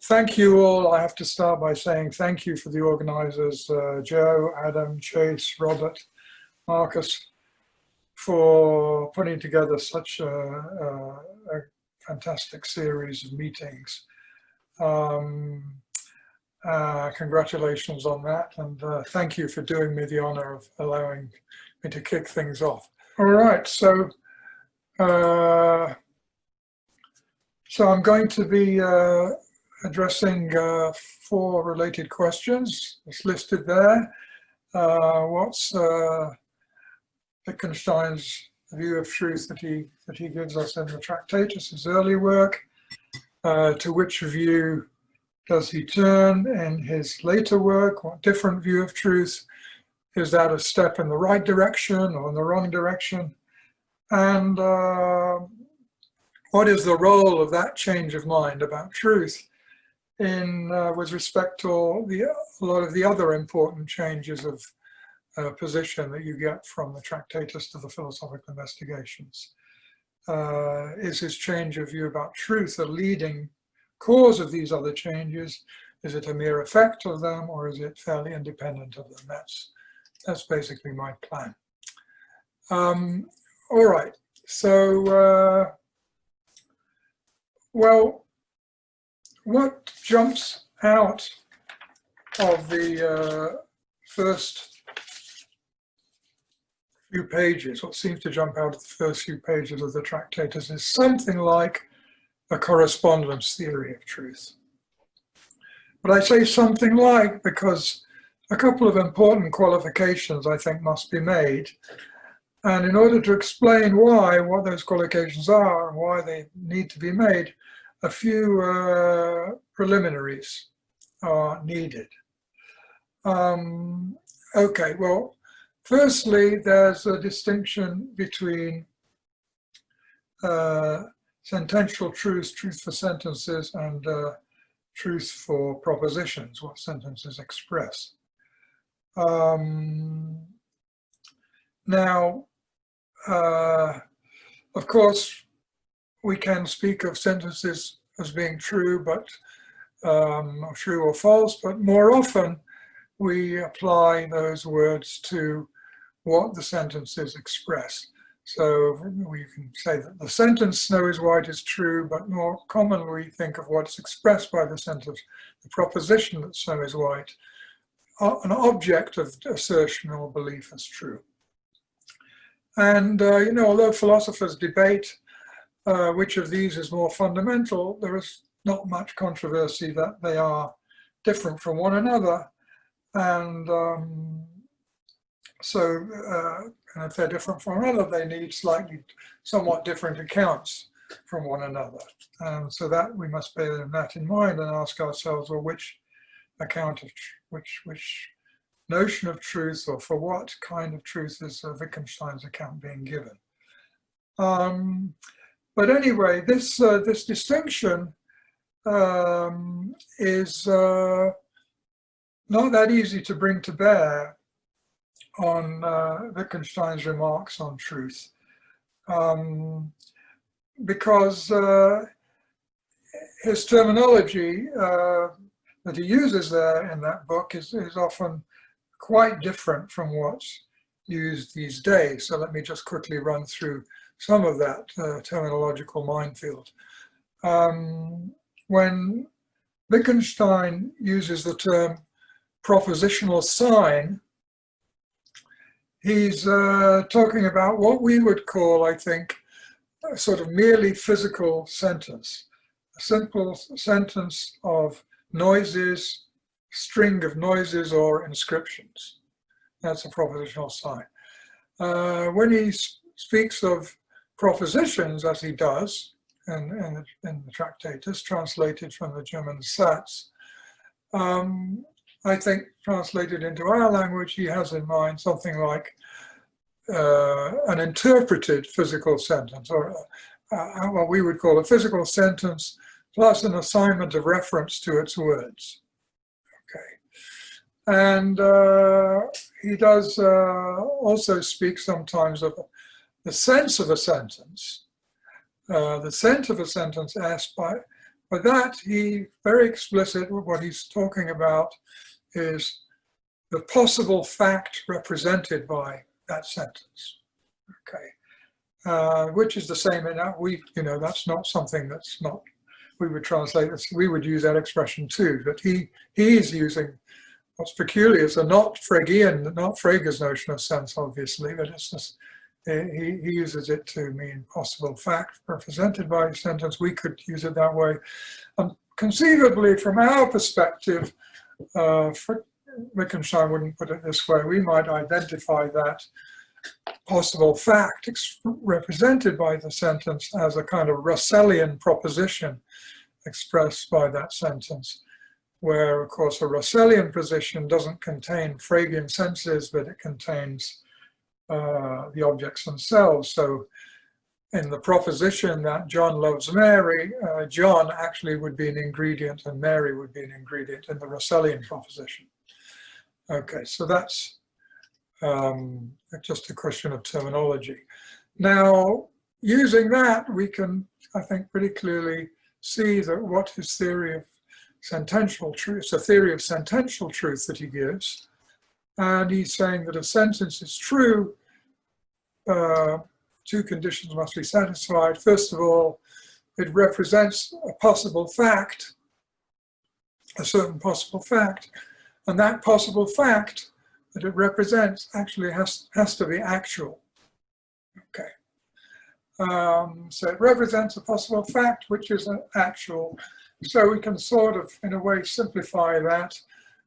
thank you all. I have to start by saying thank you for the organizers, Joe, Adam, Chase, Robert, Marcus, for putting together such a fantastic series of meetings. Congratulations on that, and thank you for doing me the honor of allowing me to kick things off. All right, so I'm going to be addressing 4 related questions. It's listed there. What's Wickenstein's view of truth that he gives us in the Tractatus, his early work? To which view does he turn in his later work? What different view of truth? Is that a step in the right direction or in the wrong direction? And what is the role of that change of mind about truth in with respect to a lot of the other important changes of position that you get from the Tractatus to the Philosophical Investigations? Is his change of view about truth a leading cause of these other changes? Is it a mere effect of them, or is it fairly independent of them? That's basically my plan. All right, so well, what jumps out of the first few pages, what seems to jump out of the first few pages of the Tractatus, is something like a correspondence theory of truth. But I say something like because a couple of important qualifications I think must be made. And in order to explain what those qualifications are and why they need to be made, a few preliminaries are needed. Okay, well, firstly, there's a distinction between sentential truth, truth for sentences, and truth for propositions, what sentences express. Now, of course, we can speak of sentences as being true, but true or false, but more often we apply those words to what the sentences express. So we can say that the sentence "Snow is white" is true, but more commonly we think of what's expressed by the sentence, the proposition that snow is white, an object of assertion or belief as true. And, although philosophers debate which of these is more fundamental, there is not much controversy that they are different from one another. And and if they're different from one another, they need somewhat different accounts from one another. So that we must bear that in mind and ask ourselves, well, which account of which notion of truth, or for what kind of truth is Wittgenstein's account being given? But anyway, this distinction is not that easy to bring to bear on Wittgenstein's remarks on truth, because his terminology that he uses there in that book is often quite different from what's used these days. So let me just quickly run through some of that terminological minefield. When Wittgenstein uses the term propositional sign, he's talking about what we would call, I think, a sort of merely physical sentence, a simple sentence of noises, string of noises or inscriptions. That's a propositional sign. When he speaks of propositions, as he does in the Tractatus, translated from the German Satz, I think translated into our language, he has in mind something like an interpreted physical sentence, or what we would call a physical sentence plus an assignment of reference to its words. Okay. And he does also speak sometimes of the sense of a sentence. The sense of a sentence But that, he very explicit, what he's talking about is the possible fact represented by that sentence. Okay, which is the same in that that's not something that's not, we would translate this, we would use that expression too, but he is using what's peculiar is a not Frege's notion of sense, obviously, but it's just, he uses it to mean possible fact represented by a sentence. We could use it that way. Conceivably, from our perspective, Wittgenstein wouldn't put it this way. We might identify that possible fact represented by the sentence as a kind of Russellian proposition expressed by that sentence, where, of course, a Russellian position doesn't contain Fregean senses, but it contains the objects themselves. So in the proposition that John loves Mary, John actually would be an ingredient and Mary would be an ingredient in the Russellian proposition. Okay, so that's just a question of terminology. Now, using that, we can, I think, pretty clearly see that what his theory of sentential truth, it's a theory of sentential truth that he gives, and he's saying that a sentence is true, two conditions must be satisfied. First of all, it represents a possible fact, a certain possible fact, and that possible fact that it represents actually has to be actual. Okay. So it represents a possible fact which is an actual. So we can sort of, in a way, simplify that.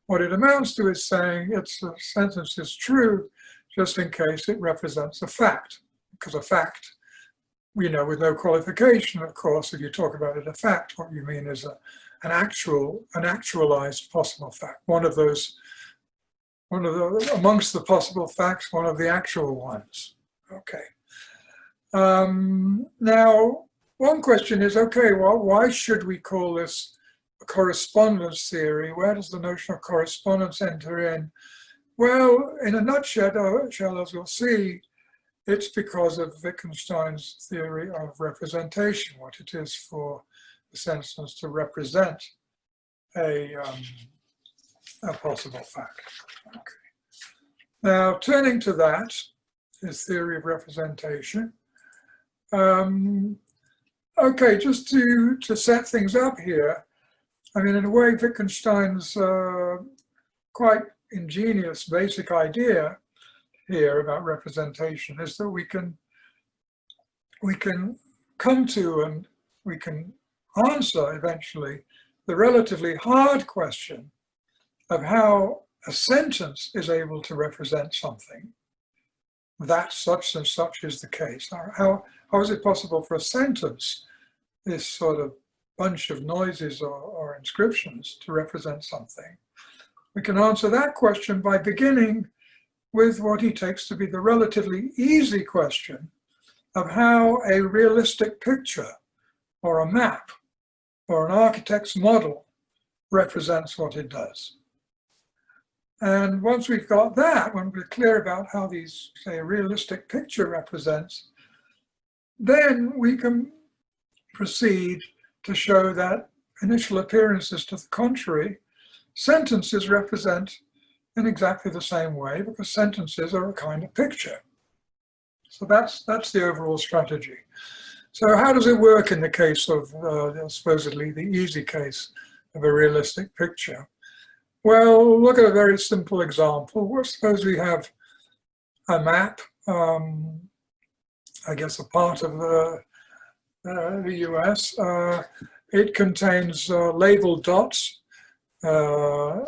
What it amounts to is saying it's a sentence is true just in case it represents a fact. Because a fact, with no qualification, of course, if you talk about it a fact, what you mean is an actualized possible fact. One of the amongst the possible facts, one of the actual ones. Okay. Now, one question is, okay, well, why should we call this a correspondence theory? Where does the notion of correspondence enter in? Well, in a nutshell, as we'll see, it's because of Wittgenstein's theory of representation, what it is for the sentence to represent a possible fact. Okay. Now, turning to that, his theory of representation. Okay, just to set things up here, I mean, in a way, Wittgenstein's quite ingenious basic idea here about representation is that we can come to and we can answer eventually the relatively hard question of how a sentence is able to represent something, that such and such is the case. How is it possible for a sentence, this sort of bunch of noises or inscriptions, to represent something? We can answer that question by beginning with what he takes to be the relatively easy question of how a realistic picture or a map or an architect's model represents what it does. And once we've got that, when we're clear about how these, say, a realistic picture represents, then we can proceed to show that initial appearances to the contrary, sentences represent in exactly the same way, because sentences are a kind of picture. So that's the overall strategy. So how does it work in the case of supposedly the easy case of a realistic picture? Well, look at a very simple example. Well, suppose we have a map, I guess a part of the US. It contains labeled dots, a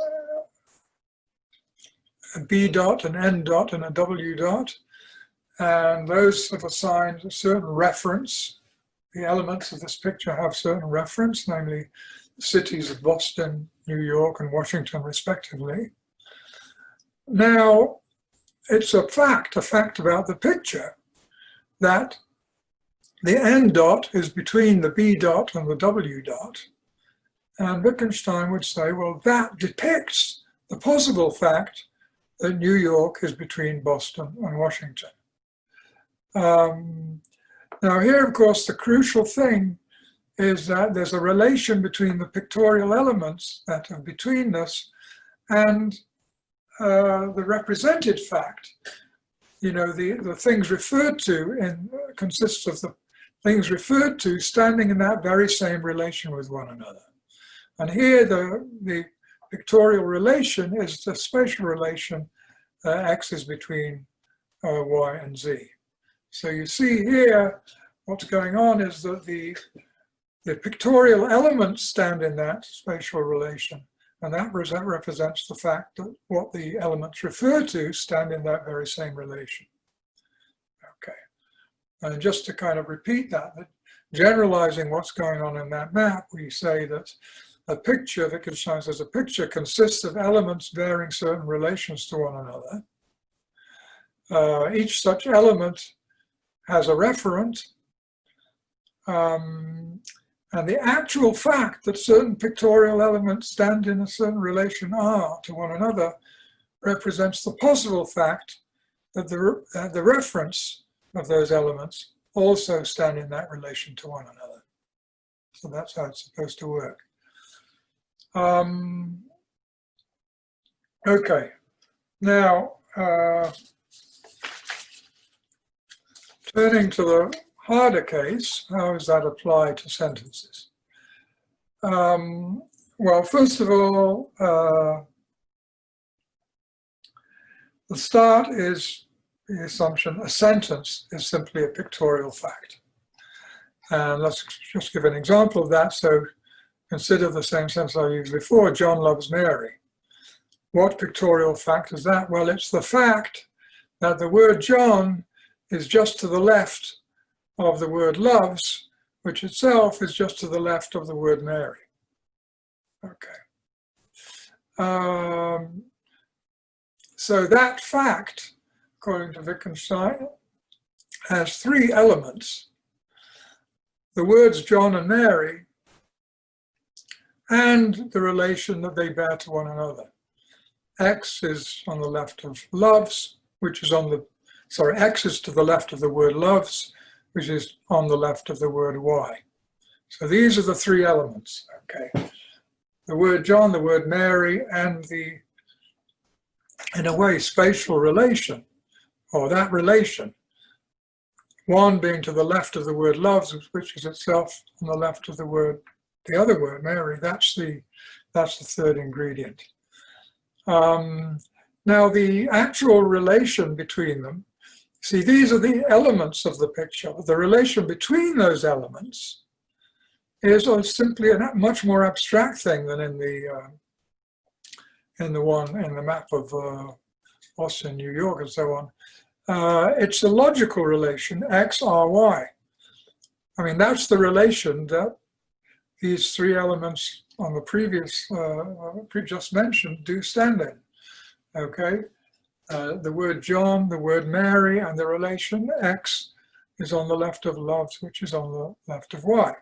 B dot, an N dot, and a W dot. And those have assigned a certain reference. The elements of this picture have certain reference, namely the cities of Boston, New York, and Washington, respectively. Now, it's a fact about the picture that the N dot is between the B dot and the W dot. And Wittgenstein would say, well, that depicts the possible fact that New York is between Boston and Washington. Now here, of course, the crucial thing is that there's a relation between the pictorial elements that are between us and the represented fact. You know, the things referred to consists of the things referred to standing in that very same relation with one another. And here the pictorial relation is the spatial relation X is between Y and Z. So you see here, what's going on is that the pictorial elements stand in that spatial relation, and that represents the fact that what the elements refer to stand in that very same relation. Okay, and just to kind of repeat that generalizing what's going on in that map, we say that a picture, Wittgenstein says, a picture consists of elements bearing certain relations to one another. Each such element has a referent, and the actual fact that certain pictorial elements stand in a certain relation R to one another represents the possible fact that the reference of those elements also stand in that relation to one another. So that's how it's supposed to work. Okay, now turning to the harder case, how does that apply to sentences? Well, first of all, the start is the assumption a sentence is simply a pictorial fact. And let's just give an example of that. So consider the same sentence I used before, John loves Mary. What pictorial fact is that? Well, it's the fact that the word John is just to the left of the word loves, which itself is just to the left of the word Mary. Okay. So that fact, according to Wittgenstein, has three elements: the words John and Mary, and the relation that they bear to one another. X is on the left of loves, which is on the, sorry, X is to the left of the word loves, which is on the left of the word Y. So these are the three elements, okay? The word John, the word Mary, and the, in a way, spatial relation, or that relation. One being to the left of the word loves, which is itself on the left of the word, the other word, Mary. That's the third ingredient. Now the actual relation between them, see, these are the elements of the picture. The relation between those elements is simply a much more abstract thing than in the map of Boston, New York, and so on. It's a logical relation, X, R, Y. I mean, that's the relation that these three elements on the previous, just mentioned, do stand in, okay? The word John, the word Mary, and the relation X is on the left of loves, which is on the left of Y.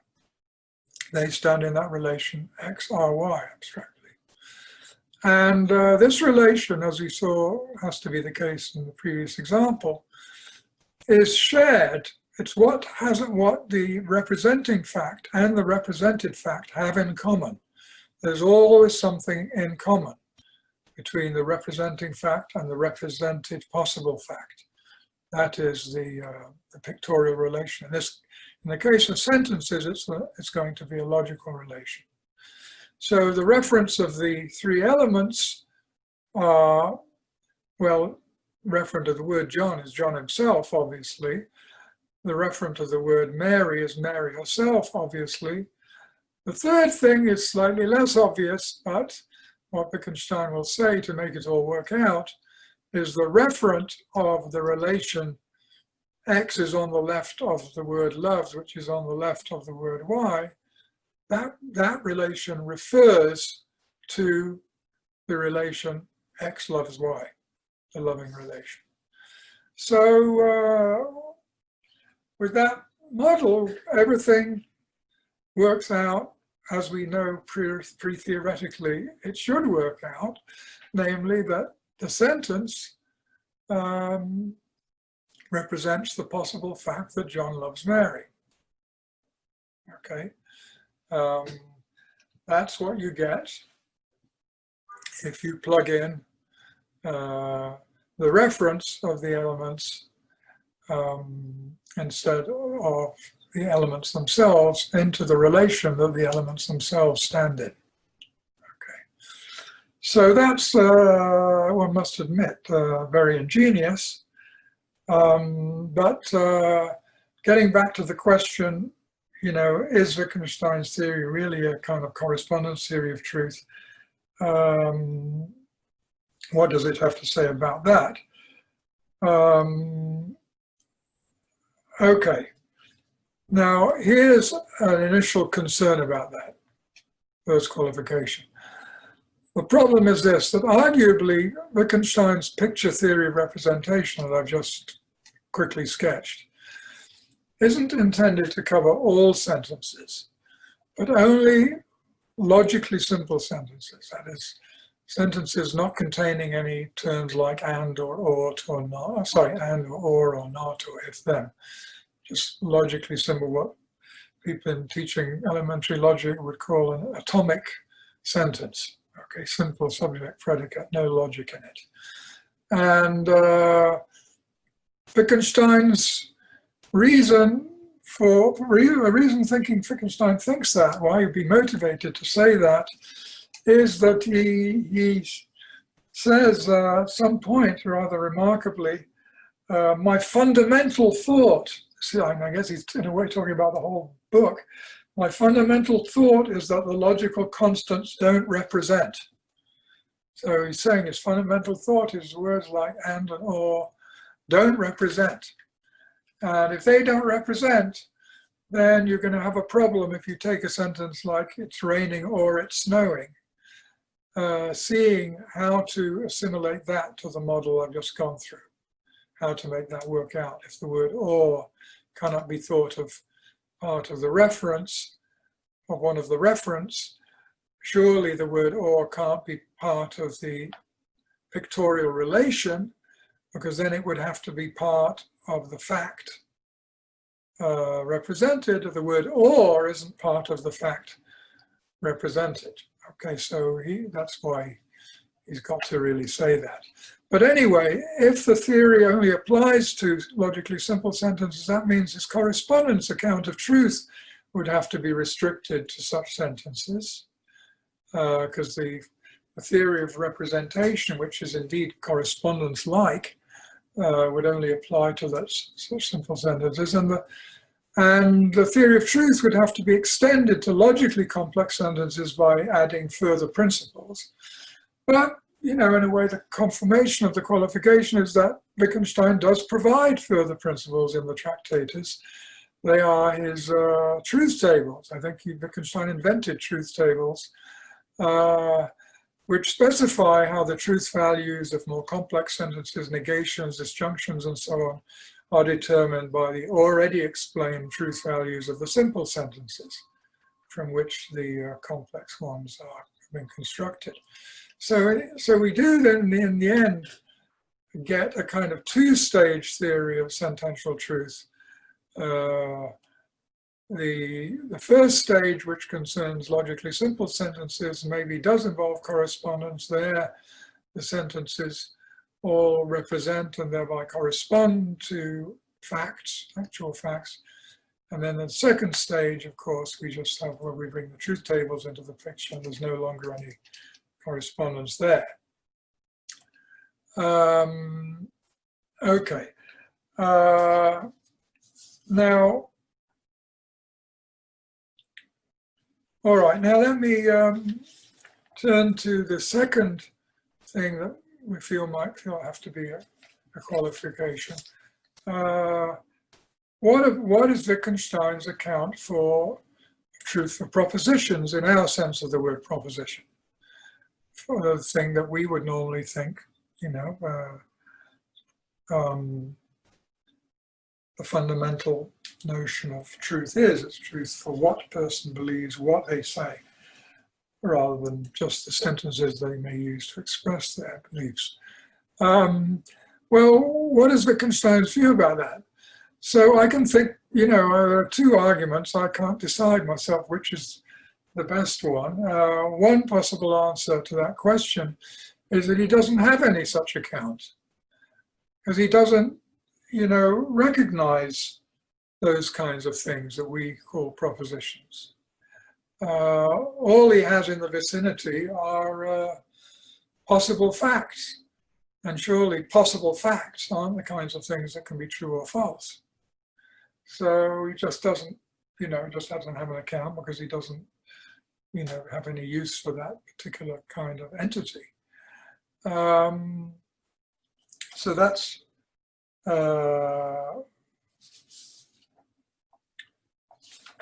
They stand in that relation X, R, Y, abstractly. And this relation, as we saw, has to be the case in the previous example, is shared. It's what the representing fact and the represented fact have in common. There's always something in common between the representing fact and the represented possible fact. That is the pictorial relation. In the case of sentences, it's going to be a logical relation. So the reference of the three elements are, well, referent to the word John is John himself, obviously. The referent to the word Mary is Mary herself, obviously. The third thing is slightly less obvious, but what Wittgenstein will say to make it all work out is the referent of the relation X is on the left of the word loves, which is on the left of the word Y. That relation refers to the relation X loves Y, the loving relation. So with that model, everything works out as we know pre-theoretically it should work out, namely that the sentence represents the possible fact that John loves Mary. Okay, That's what you get if you plug in the reference of the elements instead of the elements themselves into the relation that the elements themselves stand in. Okay, so that's, one must admit, very ingenious. But getting back to the question, you know, is Wittgenstein's theory really a kind of correspondence theory of truth? What does it have to say about that? Okay, now here's an initial concern about that first qualification. The problem is this, that arguably Wittgenstein's picture theory of representation that I've just quickly sketched isn't intended to cover all sentences, but only logically simple sentences. That is, sentences not containing any terms like and or ought or not, sorry, and or not, or if then. Just logically simple, what people in teaching elementary logic would call an atomic sentence. Okay, simple subject predicate, no logic in it. And Wittgenstein's reason for a reason thinking Wittgenstein thinks that, why he'd be motivated to say that, is that he says at some point, rather remarkably, my fundamental thought, see, I guess he's in a way talking about the whole book, my fundamental thought is that the logical constants don't represent. So he's saying his fundamental thought is words like and or don't represent. And if they don't represent, then you're going to have a problem if you take a sentence like it's raining or it's snowing. Seeing how to assimilate that to the model I've just gone through, how to make that work out. If the word or cannot be thought of part of the reference, of one of the reference, surely the word or can't be part of the pictorial relation, because then it would have to be part of the fact represented. The word or isn't part of the fact represented. Okay, so that's why he's got to really say that. But anyway, if the theory only applies to logically simple sentences, that means his correspondence account of truth would have to be restricted to such sentences, because the theory of representation, which is indeed correspondence-like, would only apply to such simple sentences. And the theory of truth would have to be extended to logically complex sentences by adding further principles. But, you know, in a way, the confirmation of the qualification is that Wittgenstein does provide further principles in the Tractatus. They are his truth tables. I think Wittgenstein invented truth tables, which specify how the truth values of more complex sentences, negations, disjunctions, and so on, are determined by the already explained truth values of the simple sentences from which the complex ones are being constructed. So we do then, in the end, get a kind of two-stage theory of sentential truth. The first stage, which concerns logically simple sentences, maybe does involve correspondence. There, the sentences all represent and thereby correspond to facts, actual facts. And then the second stage, of course, we just have where we bring the truth tables into the picture, and there's no longer any correspondence there. Okay. Now, all right, now let me turn to the second thing that we might have to be a qualification. What is Wittgenstein's account for truth of propositions in our sense of the word proposition? For the thing that we would normally think, you know, the fundamental notion of truth is. It's truth for what a person believes, what they say, rather than just the sentences they may use to express their beliefs. Well, what is Wittgenstein's view about that? So I can think, you know, there are two arguments. I can't decide myself which is the best one. One possible answer to that question is that he doesn't have any such account, because he doesn't, recognize those kinds of things that we call propositions. All he has in the vicinity are possible facts, and surely possible facts aren't the kinds of things that can be true or false. So he just doesn't, just doesn't have an account because he doesn't, have any use for that particular kind of entity. So that's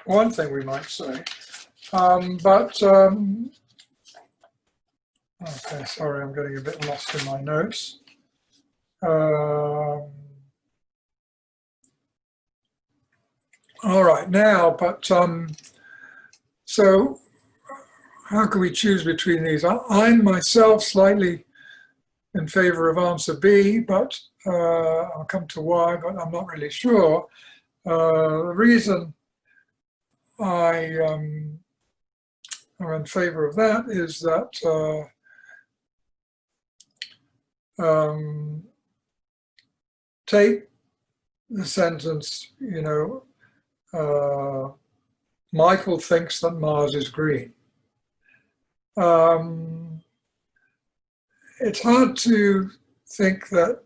one thing we might say. Okay, sorry, I'm getting a bit lost in my notes. All right, now, so how can we choose between these? I'm myself slightly in favor of answer B, but I'll come to why, but I'm not really sure. The reason I am in favor of that is that take the sentence, Michael thinks that Mars is green. It's hard to think that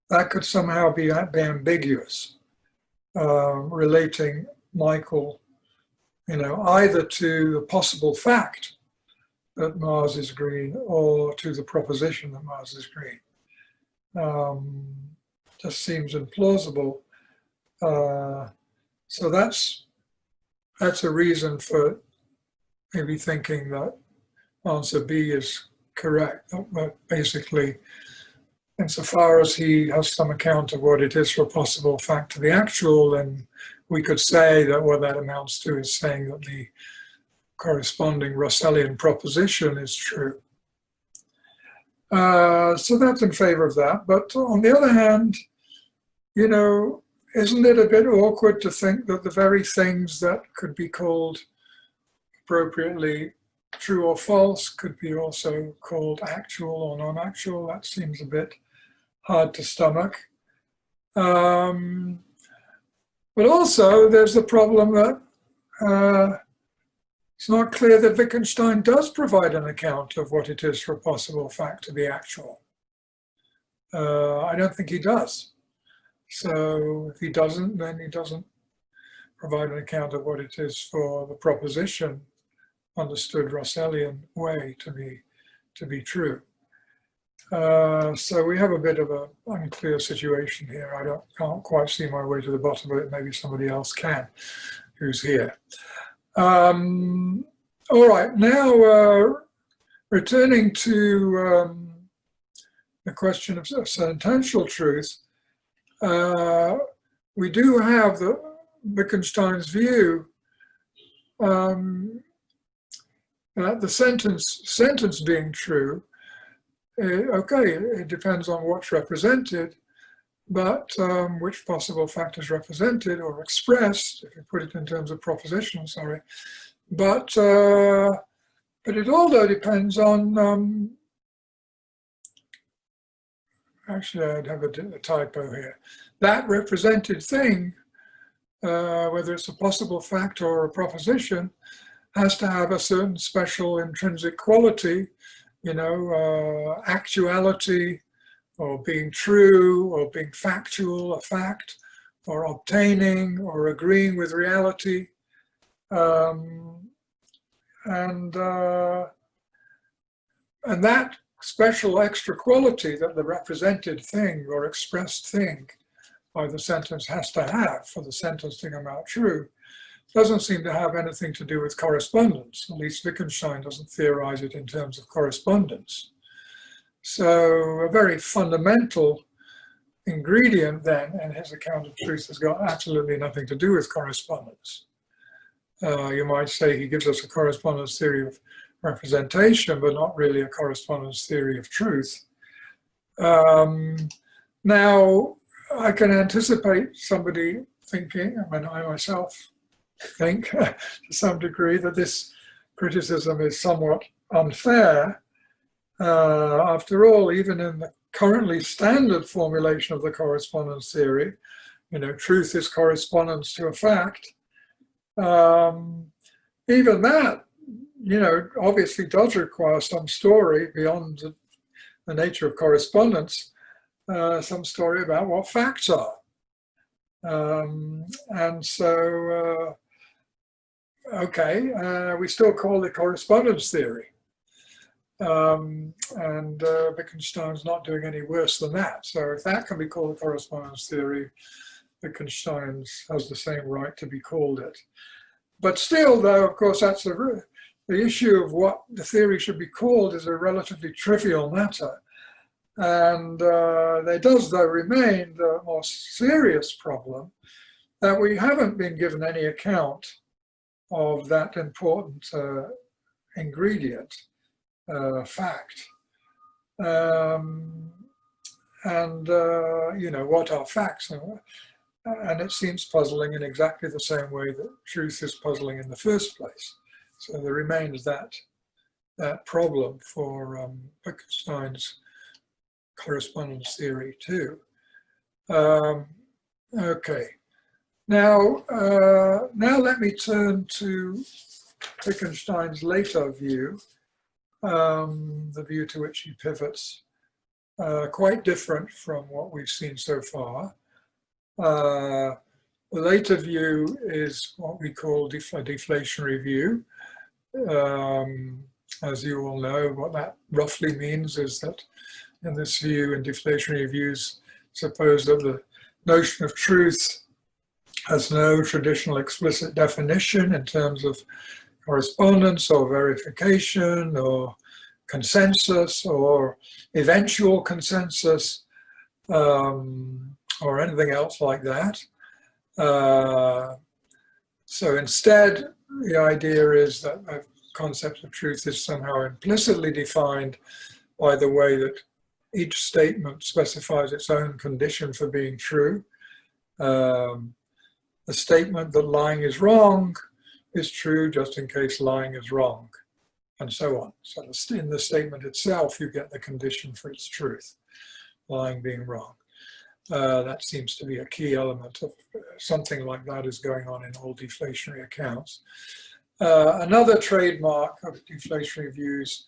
that could somehow be ambiguous, relating Michael, either to the possible fact that Mars is green or to the proposition that Mars is green. Just seems implausible. So that's a reason for maybe thinking that answer B is correct. But basically, insofar as he has some account of what it is for a possible fact to the actual, then we could say that what that amounts to is saying that the corresponding Russellian proposition is true. So that's in favor of that. But on the other hand, isn't it a bit awkward to think that the very things that could be called appropriately true or false could be also called actual or non-actual? That seems a bit hard to stomach. But also there's the problem that it's not clear that Wittgenstein does provide an account of what it is for a possible fact to be actual. I don't think he does. So if he doesn't, then he doesn't provide an account of what it is for the proposition, understood Russellian way, to be true. So we have a bit of an unclear situation here. I can't quite see my way to the bottom of it. Maybe somebody else can, who's here. All right, now returning to the question of sentential truth, we do have the Wickensteins view that the sentence being true, okay, it depends on what's represented, but which possible fact is represented or expressed, if you put it in terms of proposition, sorry. But it also depends on, actually I'd have a typo here. That represented thing, whether it's a possible fact or a proposition, has to have a certain special intrinsic quality, actuality, or being true, or being factual, a fact, or obtaining, or agreeing with reality. And that special extra quality that the represented thing or expressed thing by the sentence has to have for the sentence to come out true doesn't seem to have anything to do with correspondence. At least Wittgenstein doesn't theorize it in terms of correspondence. So a very fundamental ingredient then in his account of truth has got absolutely nothing to do with correspondence. You might say he gives us a correspondence theory of representation, but not really a correspondence theory of truth. Now, I can anticipate somebody thinking, I mean, I myself think to some degree that this criticism is somewhat unfair. After all, even in the currently standard formulation of the correspondence theory, you know, truth is correspondence to a fact. Even that, you know, obviously does require some story beyond the nature of correspondence, some story about what facts are. And so, okay, we still call it correspondence theory. And Wittgenstein's not doing any worse than that. So if that can be called correspondence theory, Wittgenstein's has the same right to be called it. But still, though, of course, that's the issue of what the theory should be called is a relatively trivial matter. And there does, though, remain the more serious problem that we haven't been given any account of that important ingredient, fact. You know, what are facts? And it seems puzzling in exactly the same way that truth is puzzling in the first place. So there remains that problem for Wittgenstein's correspondence theory too. Okay, now let me turn to Wittgenstein's later view, the view to which he pivots, quite different from what we've seen so far. The later view is what we call a deflationary view. As you all know, what that roughly means is that in this view, in deflationary views, suppose that the notion of truth has no traditional explicit definition in terms of correspondence or verification or consensus or eventual consensus, or anything else like that. So instead, the idea is that the concept of truth is somehow implicitly defined by the way that each statement specifies its own condition for being true. The statement that lying is wrong is true just in case lying is wrong, and so on. So in the statement itself, you get the condition for its truth, lying being wrong. That seems to be a key element of something like that is going on in all deflationary accounts. Another trademark of deflationary views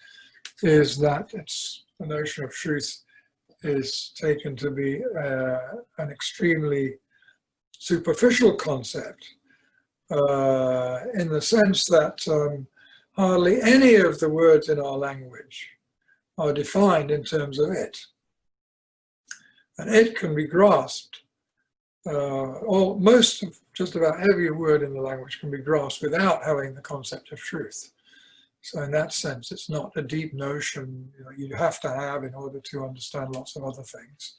is that the notion of truth is taken to be an extremely superficial concept, in the sense that hardly any of the words in our language are defined in terms of it. And it can be grasped, or most of just about every word in the language can be grasped without having the concept of truth. So in that sense, it's not a deep notion you have to have in order to understand lots of other things.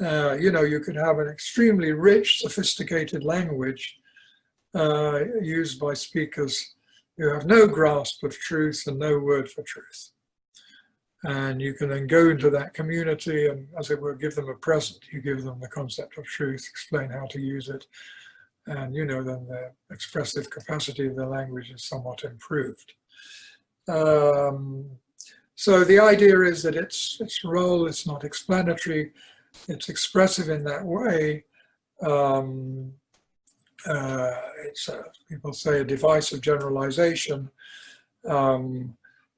You could have an extremely rich, sophisticated language used by speakers who have no grasp of truth and no word for truth. And you can then go into that community and, as it were, give them a present. You give them the concept of truth, explain how to use it, and then the expressive capacity of the language is somewhat improved. So the idea is that its role is not explanatory, it's expressive in that way. It's people say a device of generalization.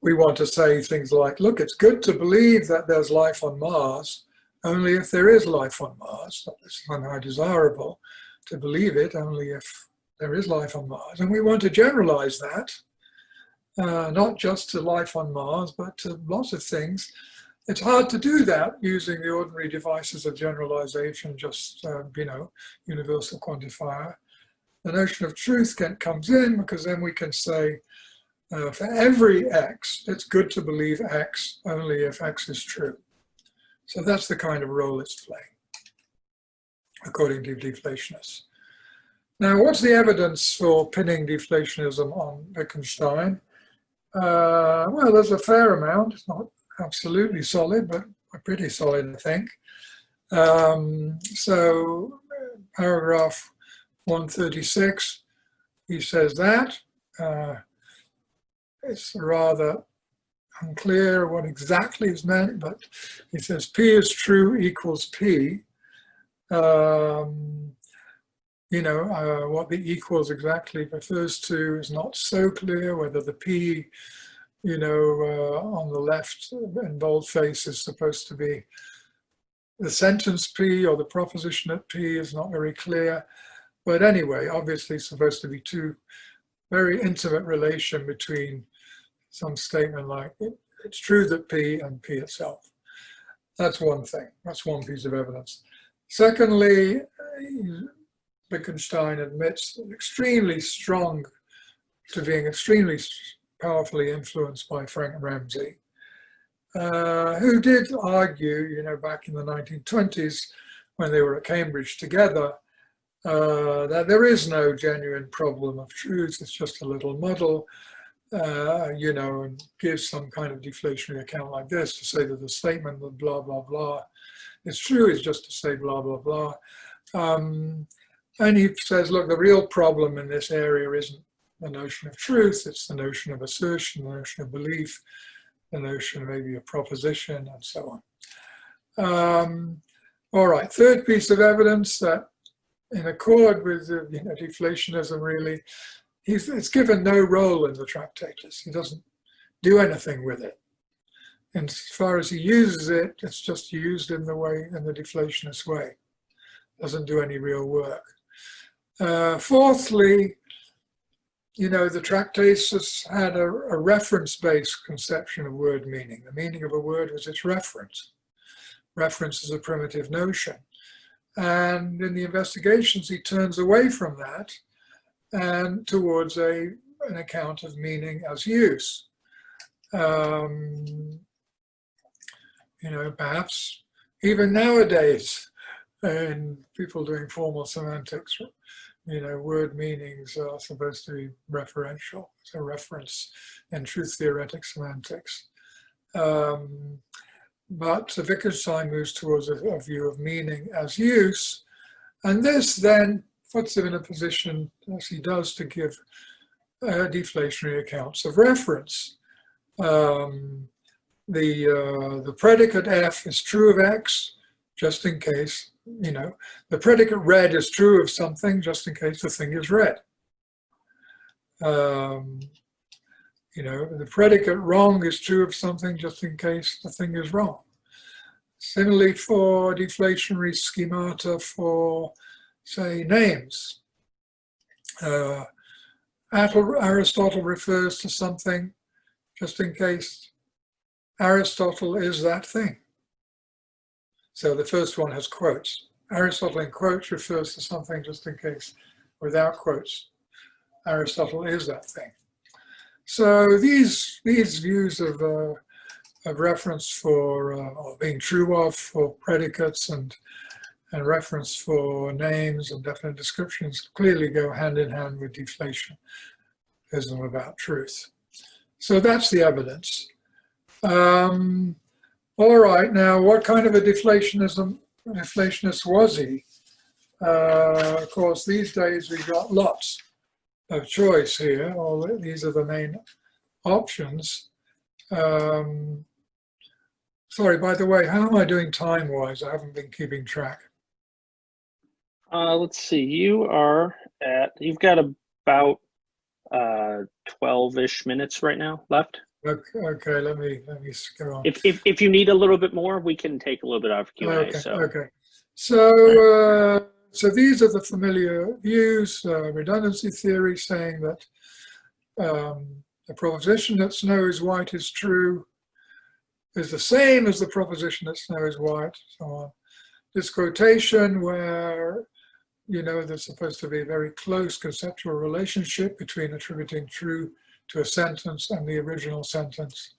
We want to say things like, look, it's good to believe that there's life on Mars, only if there is life on Mars. It's somehow desirable to believe it only if there is life on Mars. And we want to generalize that, not just to life on Mars, but to lots of things. It's hard to do that using the ordinary devices of generalization, just, universal quantifier. The notion of truth comes in because then we can say, for every X, it's good to believe X only if X is true. So that's the kind of role it's playing, according to deflationists. Now, what's the evidence for pinning deflationism on Wittgenstein? Well, there's a fair amount. It's not absolutely solid, but pretty solid, I think. So, paragraph 136, he says that. it's rather unclear what exactly is meant, but he says P is true equals P. What the equals exactly refers to is not so clear, whether the P, on the left in boldface is supposed to be the sentence P or the propositionate P is not very clear. But anyway, obviously it's supposed to be two very intimate relation between some statement like it's true that P and P itself. That's one thing. That's one piece of evidence. Secondly, Wittgenstein admits extremely strong to being extremely powerfully influenced by Frank Ramsey, who did argue, back in the 1920s when they were at Cambridge together, that there is no genuine problem of truth, it's just a little muddle, and gives some kind of deflationary account like this to say that the statement that blah, blah, blah is true is just to say blah, blah, blah. And he says, look, the real problem in this area isn't the notion of truth, it's the notion of assertion, the notion of belief, the notion of maybe a proposition, and so on. All right, third piece of evidence that in accord with deflationism, really, it's given no role in the Tractatus. He doesn't do anything with it. And as far as he uses it, it's just used in the deflationist way. Doesn't do any real work. Fourthly, the Tractatus had a reference-based conception of word meaning. The meaning of a word was its reference. Reference is a primitive notion. And in the investigations, he turns away from that and towards an account of meaning as use. Perhaps even nowadays, in people doing formal semantics, word meanings are supposed to be referential, so reference in truth theoretic semantics. But Wittgenstein moves towards a view of meaning as use, and this then puts him in a position, as he does, to give deflationary accounts of reference. The predicate F is true of X, just in case, the predicate red is true of something, just in case the thing is red. The predicate wrong is true of something, just in case the thing is wrong. Similarly for deflationary schemata for, say, names. Aristotle refers to something just in case Aristotle is that thing. So the first one has quotes. Aristotle in quotes refers to something just in case, without quotes, Aristotle is that thing. So these views of reference for, or being true of for predicates and reference for names and definite descriptions clearly go hand in hand with deflationism about truth. So that's the evidence. All right, now what kind of a deflationist was he? Of course, these days we've got lots of choice here. These are the main options. Sorry, by the way, how am I doing time-wise? I haven't been keeping track. Let's see, you've got about 12-ish minutes right now left. Okay, let me go on. If you need a little bit more, we can take a little bit of Q&A. Okay, so. Okay. So these are the familiar views, redundancy theory saying that the proposition that snow is white is true is the same as the proposition that snow is white, so on. This quotation where, there's supposed to be a very close conceptual relationship between attributing true to a sentence and the original sentence,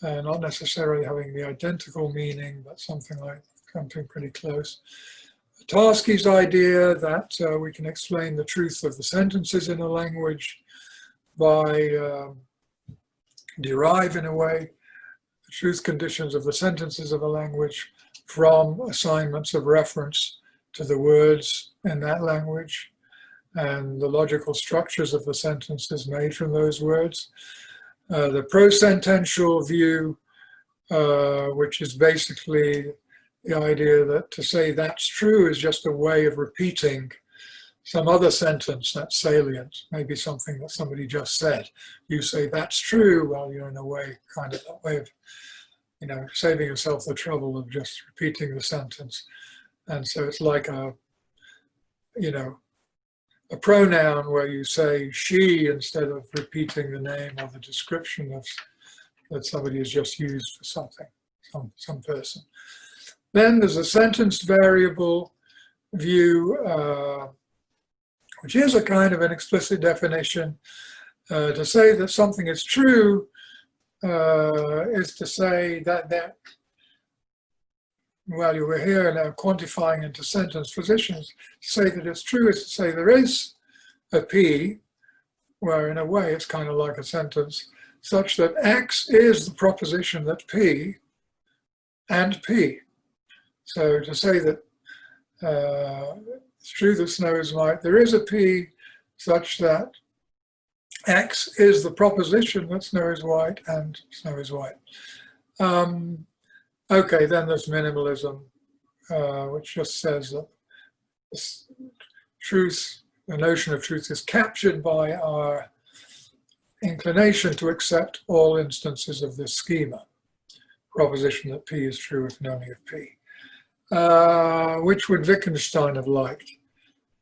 not necessarily having the identical meaning, but something pretty close. Tarski's idea that we can explain the truth of the sentences in a language by derive, in a way, the truth conditions of the sentences of a language from assignments of reference to the words in that language and the logical structures of the sentences made from those words. The pro-sentential view, which is basically the idea that to say that's true is just a way of repeating some other sentence that's salient, maybe something that somebody just said. You say that's true, well, you're in a way, kind of that way of, you know, saving yourself the trouble of just repeating the sentence. And so it's like a, you know, a pronoun where you say she instead of repeating the name or the description of that somebody has just used for something, some person. Then there's a sentence variable view, which is a kind of an explicit definition. To say that something is true is to say that well, you were here now quantifying into sentence positions. To say that it's true is to say there is a P, where in a way it's kind of like a sentence, such that X is the proposition that P and P. So to say that it's true that snow is white, there is a P such that X is the proposition that snow is white and snow is white. Okay, then there's minimalism, which just says that truth, the notion of truth is captured by our inclination to accept all instances of this schema. Proposition that P is true if and only if P. Which would Wittgenstein have liked?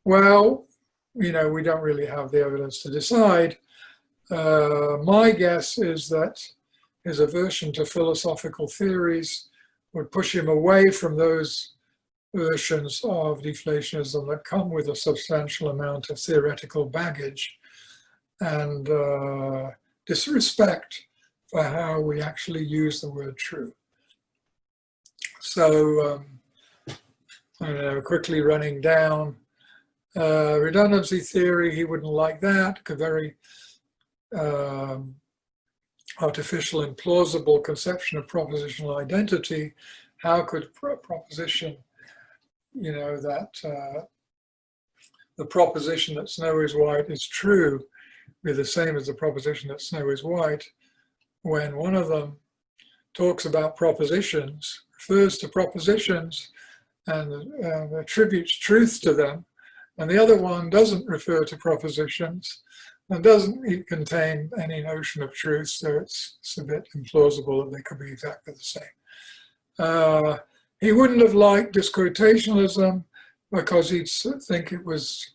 Well, you know, we don't really have the evidence to decide. My guess is that his aversion to philosophical theories would push him away from those versions of deflationism that come with a substantial amount of theoretical baggage and disrespect for how we actually use the word true. So, quickly running down, redundancy theory, he wouldn't like that, a very artificial and plausible conception of propositional identity. How could proposition, you know, that the proposition that snow is white is true be the same as the proposition that snow is white when one of them talks about propositions, refers to propositions and attributes truth to them, and the other one doesn't refer to propositions and doesn't contain any notion of truth, so it's a bit implausible that they could be exactly the same. He wouldn't have liked disquotationalism because he'd think it was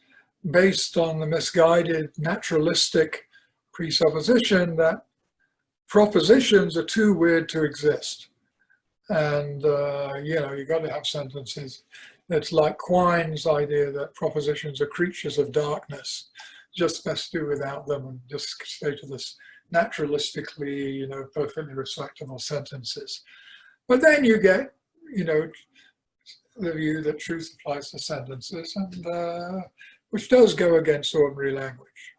based on the misguided naturalistic presupposition that propositions are too weird to exist. And, you know, you've got to have sentences. It's like Quine's idea that propositions are creatures of darkness, just best do without them and just stay to this naturalistically, you know, perfectly respectable sentences. But then you get, you know, the view that truth applies to sentences, and which does go against ordinary language.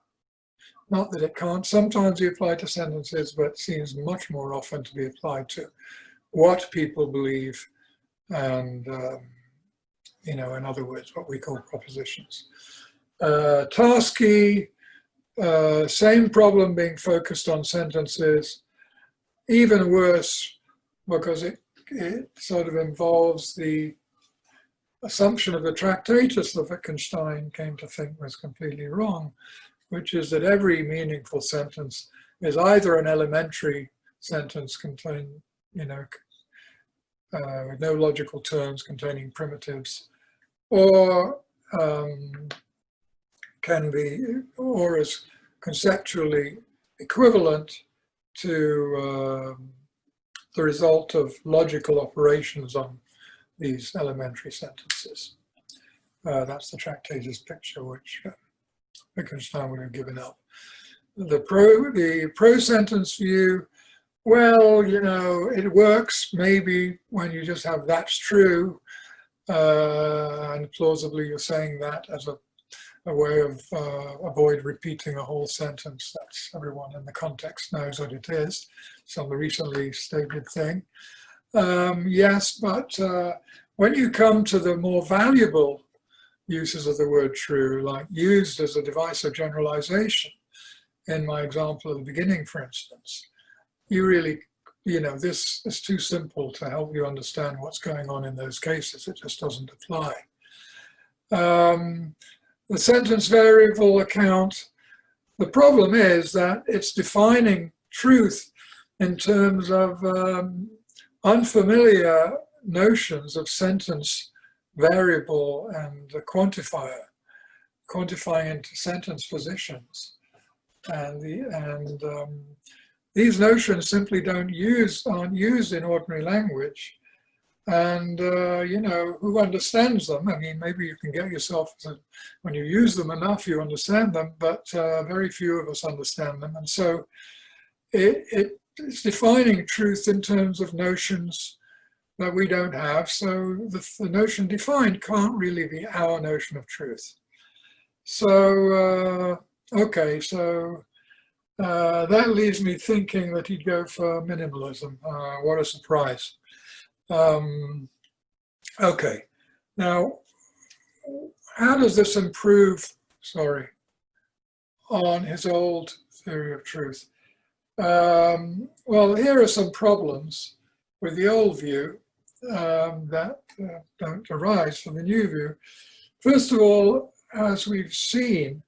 Not that it can't sometimes be applied to sentences, but seems much more often to be applied to what people believe and, you know, in other words, what we call propositions. Tarski, same problem being focused on sentences, even worse because it sort of involves the assumption of the Tractatus that Wittgenstein came to think was completely wrong, which is that every meaningful sentence is either an elementary sentence containing, you know, with no logical terms containing primitives, or can be, or is conceptually equivalent to the result of logical operations on these elementary sentences. That's the Tractatus picture, which Wittgenstein would have given up. The pro-sentence view, well, you know, it works maybe when you just have that's true, and plausibly you're saying that as a way of avoid repeating a whole sentence. That's everyone in the context knows what it is. Some recently stated thing. Yes, but when you come to the more valuable uses of the word true, like used as a device of generalization, in my example at the beginning, for instance, you really, this is too simple to help you understand what's going on in those cases. It just doesn't apply. The sentence variable account, the problem is that it's defining truth in terms of unfamiliar notions of sentence variable and a quantifier, quantifying into sentence positions. And these notions simply aren't used in ordinary language. And, who understands them? I mean, maybe you can get yourself, when you use them enough, you understand them, but very few of us understand them. And so it's defining truth in terms of notions that we don't have. So the notion defined can't really be our notion of truth. So, okay, so that leaves me thinking that he'd go for minimalism. What a surprise. Okay, now, how does this improve, on his old theory of truth? Well, here are some problems with the old view that don't arise from the new view. First of all, as we've seen,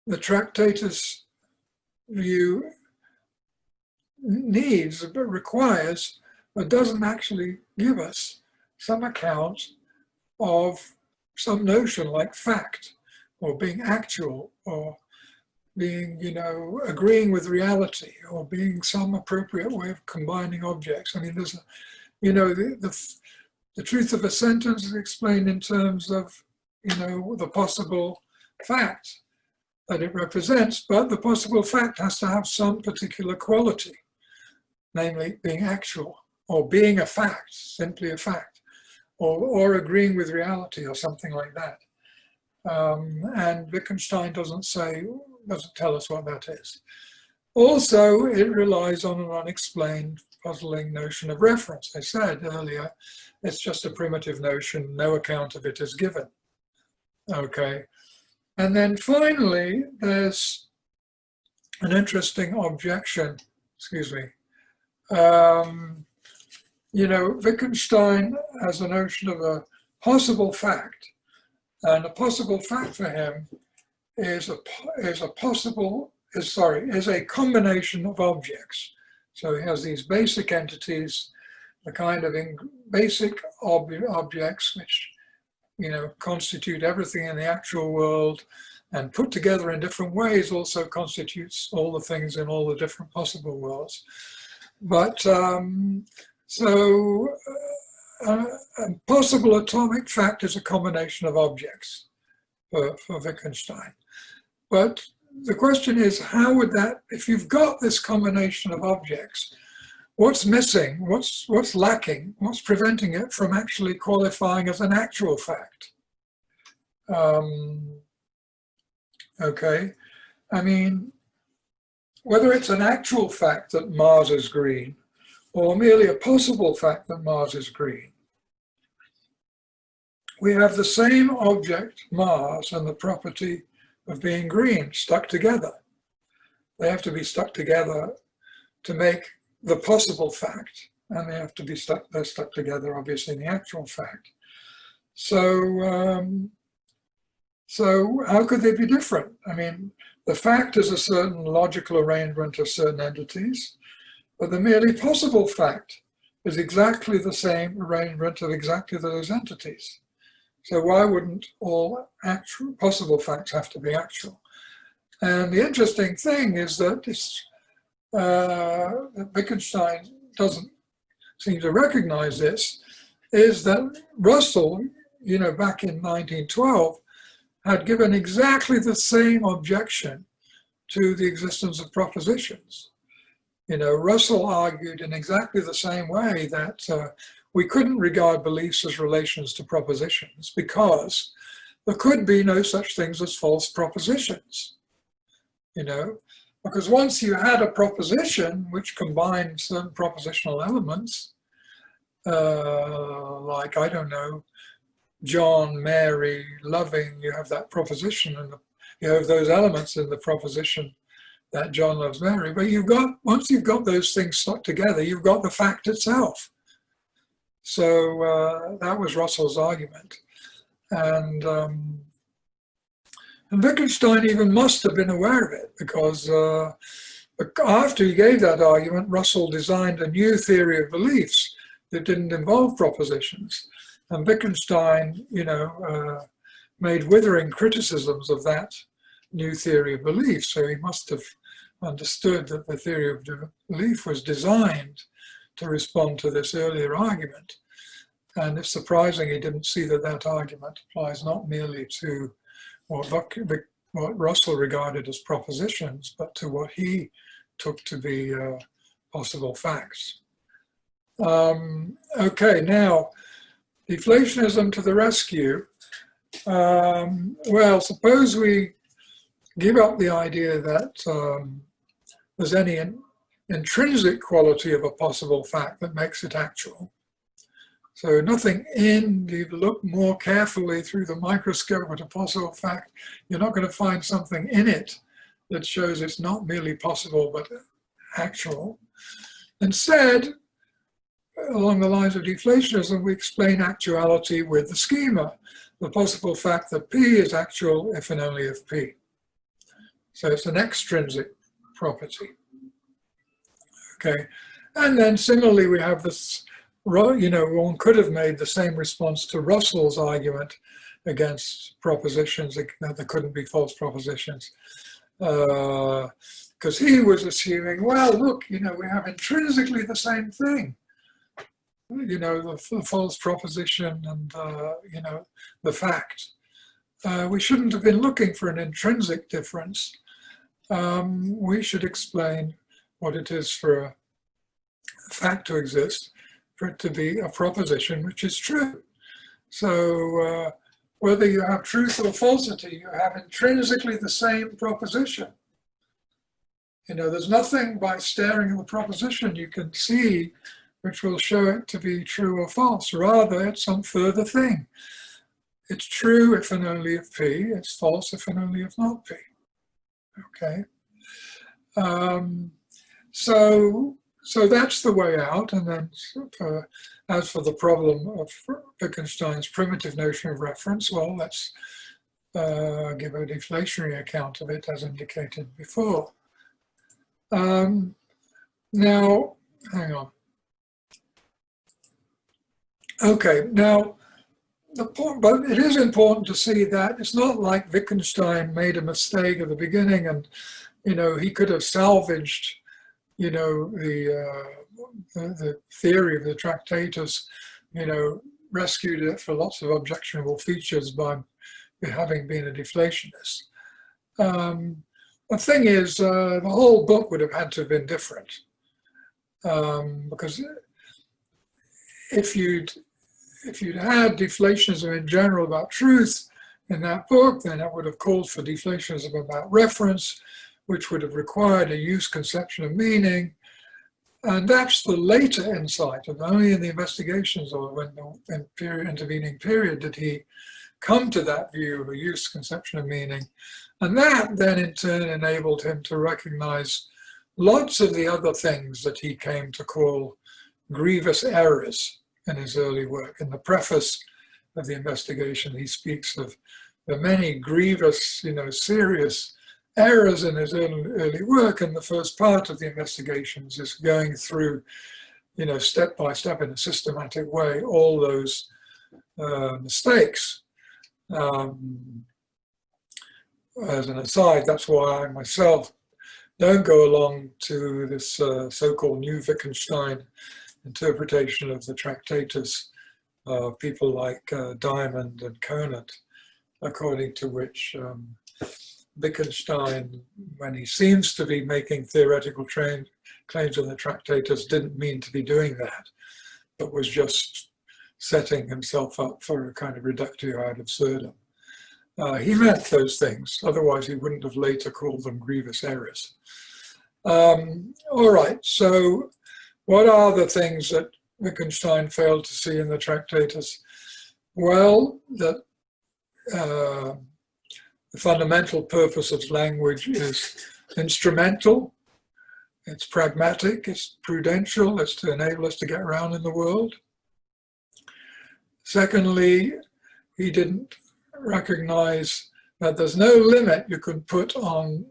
the Tractatus view needs, but requires, but doesn't actually give us some account of some notion like fact, or being actual, or being, agreeing with reality, or being some appropriate way of combining objects. I mean, there's, the truth of a sentence is explained in terms of, the possible fact that it represents, but the possible fact has to have some particular quality, namely being actual, or being a fact, simply a fact, or agreeing with reality, or something like that. And Wittgenstein doesn't tell us what that is. Also, it relies on an unexplained, puzzling notion of reference. I said earlier, it's just a primitive notion, no account of it is given. Okay. And then finally, there's an interesting objection, Wittgenstein has a notion of a possible fact, and a possible fact for him is a combination of objects. So he has these basic entities, the kind of basic objects which constitute everything in the actual world, and put together in different ways also constitutes all the things in all the different possible worlds. But a possible atomic fact is a combination of objects for Wittgenstein. But the question is, how would that, if you've got this combination of objects, what's missing, what's lacking, what's preventing it from actually qualifying as an actual fact? Okay, I mean, whether it's an actual fact that Mars is green, or merely a possible fact that Mars is green, we have the same object, Mars, and the property of being green stuck together. They have to be stuck together to make the possible fact, and they're stuck together obviously in the actual fact. So how could they be different? I mean, the fact is a certain logical arrangement of certain entities, but the merely possible fact is exactly the same arrangement of exactly those entities. So why wouldn't all actual possible facts have to be actual? And the interesting thing is that Wittgenstein doesn't seem to recognize this, is that Russell, back in 1912, had given exactly the same objection to the existence of propositions. Russell argued in exactly the same way that we couldn't regard beliefs as relations to propositions because there could be no such things as false propositions, because once you had a proposition which combined certain propositional elements, like, I don't know, John, Mary, loving, you have that proposition, and you have those elements in the proposition that John loves Mary. But once you've got those things stuck together, you've got the fact itself. So that was Russell's argument. And Wittgenstein even must have been aware of it, because after he gave that argument, Russell designed a new theory of beliefs that didn't involve propositions. And Wittgenstein, made withering criticisms of that new theory of belief. So he must have understood that the theory of belief was designed to respond to this earlier argument. And it's surprising he didn't see that that argument applies not merely to what Russell regarded as propositions, but to what he took to be possible facts. Okay, now, deflationism to the rescue. Well, suppose we give up the idea that there's any intrinsic quality of a possible fact that makes it actual. So nothing you look more carefully through the microscope at a possible fact, you're not going to find something in it that shows it's not merely possible but actual. Instead, along the lines of deflationism, we explain actuality with the schema, the possible fact that P is actual if and only if P. So it's an extrinsic property. Okay, and then similarly we have this, one could have made the same response to Russell's argument against propositions, that there couldn't be false propositions. Because he was assuming, well, look, we have intrinsically the same thing. The false proposition and, the fact. We shouldn't have been looking for an intrinsic difference. We should explain what it is for a fact to exist, for it to be a proposition which is true. So whether you have truth or falsity, you have intrinsically the same proposition. There's nothing by staring at the proposition you can see which will show it to be true or false. Rather, it's some further thing. It's true if and only if P. It's false if and only if not P. Okay. So that's the way out. And then as for the problem of Wittgenstein's primitive notion of reference, well, let's give a deflationary account of it as indicated before. Now, hang on. Okay, now, but it is important to see that it's not like Wittgenstein made a mistake at the beginning and, he could have salvaged, the theory of the Tractatus, rescued it for lots of objectionable features by having been a deflationist. The thing is, the whole book would have had to have been different, because if you'd had deflationism in general about truth in that book, then it would have called for deflationism about reference, which would have required a use conception of meaning. And that's the later insight, and only in the investigations or when the intervening period did he come to that view of a use conception of meaning. And that then in turn enabled him to recognize lots of the other things that he came to call grievous errors in his early work. In the preface of the investigation, he speaks of the many grievous, serious errors in his early work, and the first part of the investigations is going through, step by step in a systematic way, all those mistakes. As an aside, that's why I myself don't go along to this so-called new Wittgenstein interpretation of the Tractatus of people like Diamond and Conant, according to which Wittgenstein, when he seems to be making theoretical claims on the Tractatus, didn't mean to be doing that, but was just setting himself up for a kind of reductio ad absurdum. He meant those things, otherwise he wouldn't have later called them grievous errors. All right, so what are the things that Wittgenstein failed to see in the Tractatus? Well, that the fundamental purpose of language is instrumental, it's pragmatic, it's prudential, it's to enable us to get around in the world. Secondly, he didn't recognize that there's no limit you can put on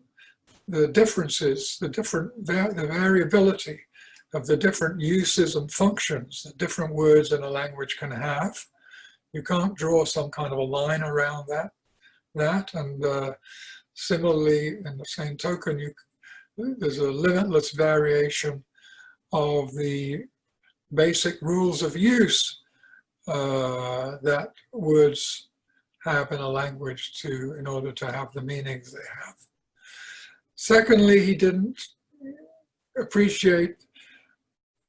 the differences, the variability of the different uses and functions that different words in a language can have. You can't draw some kind of a line around that. And similarly, in the same token, there's a limitless variation of the basic rules of use that words have in a language in order to have the meanings they have. Secondly, he didn't appreciate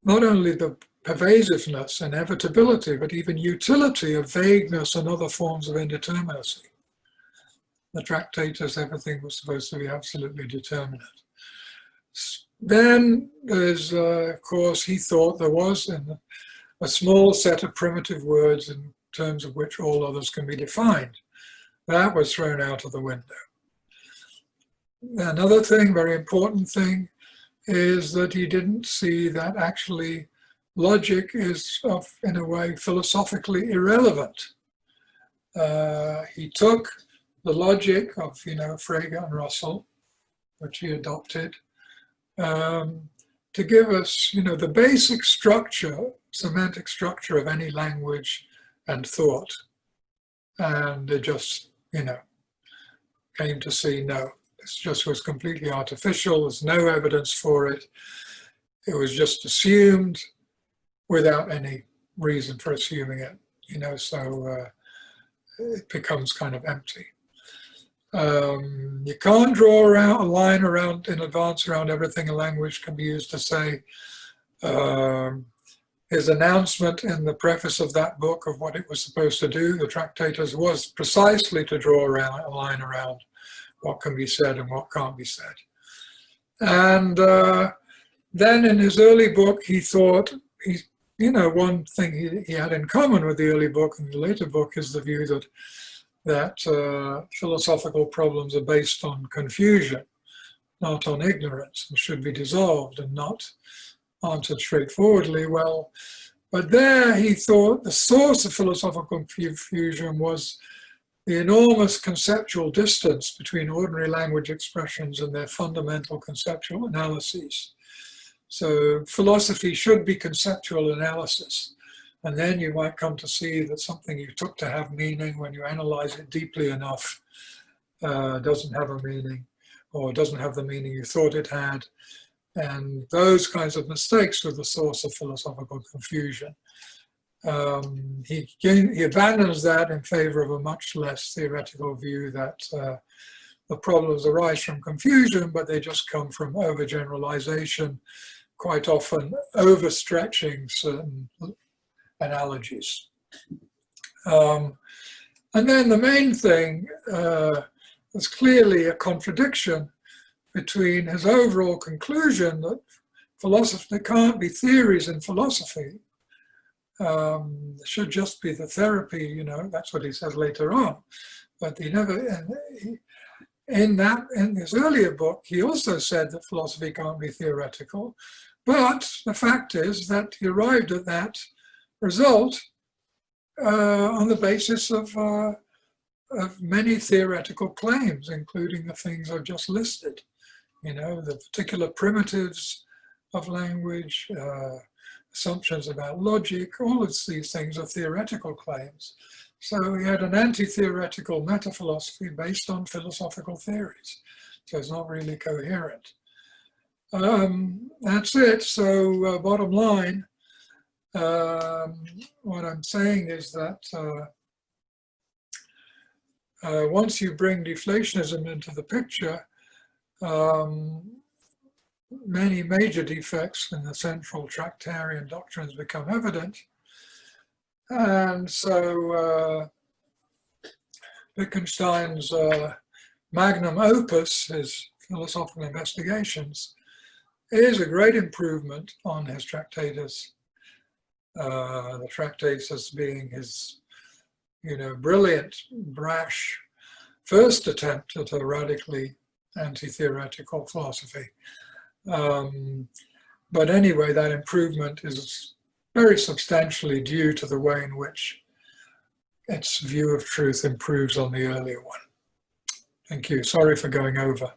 not only the pervasiveness, inevitability, but even utility of vagueness and other forms of indeterminacy. The Tractatus, everything was supposed to be absolutely determinate. Then there's, of course, he thought there was a small set of primitive words in terms of which all others can be defined. That was thrown out of the window. Another thing, very important thing, is that he didn't see that actually logic is, in a way, philosophically irrelevant. He took the logic of, Frege and Russell, which he adopted, to give us, the basic structure, semantic structure of any language and thought. And it just, came to see, no, this just was completely artificial. There's no evidence for it. It was just assumed without any reason for assuming it, so it becomes kind of empty. You can't draw a line around in advance around everything a language can be used to say. His announcement in the preface of that book of what it was supposed to do, the Tractatus, was precisely to draw a line around what can be said and what can't be said. And then in his early book, he thought, one thing he had in common with the early book and the later book is the view that philosophical problems are based on confusion, not on ignorance, and should be dissolved and not answered straightforwardly. Well, but there he thought the source of philosophical confusion was the enormous conceptual distance between ordinary language expressions and their fundamental conceptual analyses. So philosophy should be conceptual analysis. And then you might come to see that something you took to have meaning, when you analyze it deeply enough, doesn't have a meaning, or doesn't have the meaning you thought it had. And those kinds of mistakes were the source of philosophical confusion. He abandons that in favor of a much less theoretical view that the problems arise from confusion, but they just come from overgeneralization, quite often overstretching certain analogies. And then the main thing was clearly a contradiction between his overall conclusion that there can't be theories in philosophy. There should just be the therapy, that's what he says later on. But he never, in his earlier book, he also said that philosophy can't be theoretical. But the fact is that he arrived at that result on the basis of many theoretical claims, including the things I've just listed. The particular primitives of language, assumptions about logic, all of these things are theoretical claims. So he had an anti-theoretical meta-philosophy based on philosophical theories. So it's not really coherent. That's it. So bottom line, what I'm saying is that once you bring deflationism into the picture, many major defects in the central Tractarian doctrines become evident. And so Wickenstein's magnum opus, his philosophical investigations, is a great improvement on his Tractatus. The Tractatus being his, brilliant, brash first attempt at a radically anti-theoretical philosophy. But anyway, that improvement is very substantially due to the way in which its view of truth improves on the earlier one. Thank you. Sorry for going over.